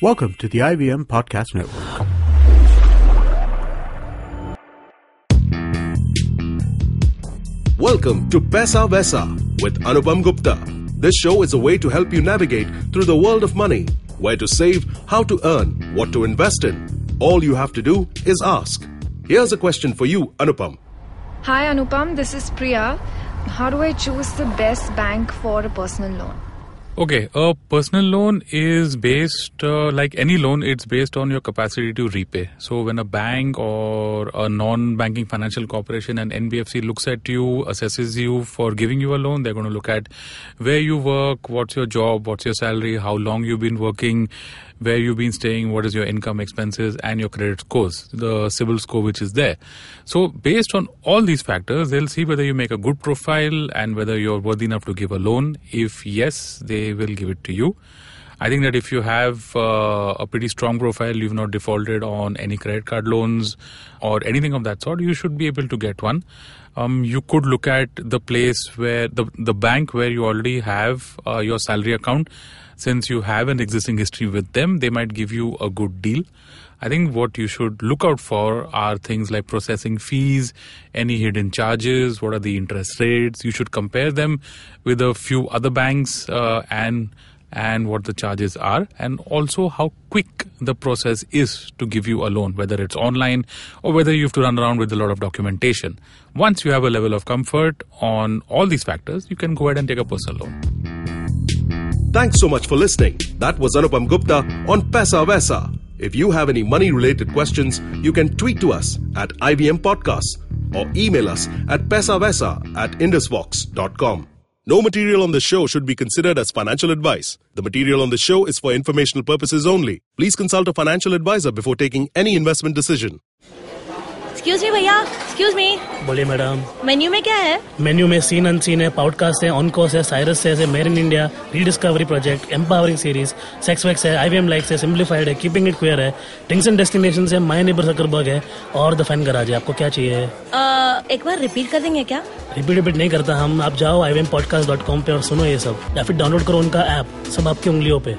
Welcome to the IVM Podcast Network. Welcome to Paisa Vaisa with Anupam Gupta. This show is a way to help you navigate through the world of money, where to save, how to earn, what to invest in. All you have to do is ask. Here's a question for you, Anupam. Hi Anupam, this is Priya. How do I choose the best bank for a personal loan? Okay, a personal loan is based, like any loan, it's based on your capacity to repay. So when a bank or a non-banking financial corporation, an NBFC looks at you, assesses you for giving you a loan, they're going to look at where you work, what's your job, what's your salary, how long you've been working, where you've been staying, what is your income, expenses, and your credit scores, the CIBIL score which is there. So based on all these factors, they'll see whether you make a good profile and whether you're worthy enough to give a loan. If yes, they will give it to you. I think that if you have a pretty strong profile, you've not defaulted on any credit card loans or anything of that sort, you should be able to get one. You could look at the place where the bank where you already have your salary account. Since you have an existing history with them, they might give you a good deal. I think what you should look out for are things like processing fees, any hidden charges, what are the interest rates. You should compare them with a few other banks and what the charges are, and also how quick the process is to give you a loan, whether it's online or whether you have to run around with a lot of documentation. Once you have a level of comfort on all these factors, you can go ahead and take a personal loan. Thanks so much for listening. That was Anupam Gupta on Paisa Vaisa. If you have any money-related questions, you can tweet to us at IVM Podcasts or email us at paisavaisa@indusvox.com. No material on the show should be considered as financial advice. The material on the show is for informational purposes only. Please consult a financial advisor before taking any investment decision. Excuse me भैया, excuse me. बोलिए madam. Menu में क्या है? Menu में seen unseen है, podcast है, on course है, Cyrus है, made in India, rediscovery project, empowering series, sex vex है, IVM लाइक्स है, सिंप्लीफाइड है, कीपिंग इट क्वियर है, थिंग्स एंड डेस्टिनेशंस है, माय नेबर जकरबर्ग है और द फैन गराज है. आपको क्या चाहिए? एक बार रिपीट कर देंगे क्या? रिपीट नहीं करता हम. आप जाओ IVMpodcast.com पे और सुनो ये सब, या फिर डाउनलोड करो उनका ऐप. सब आपकी उंगलियों पे.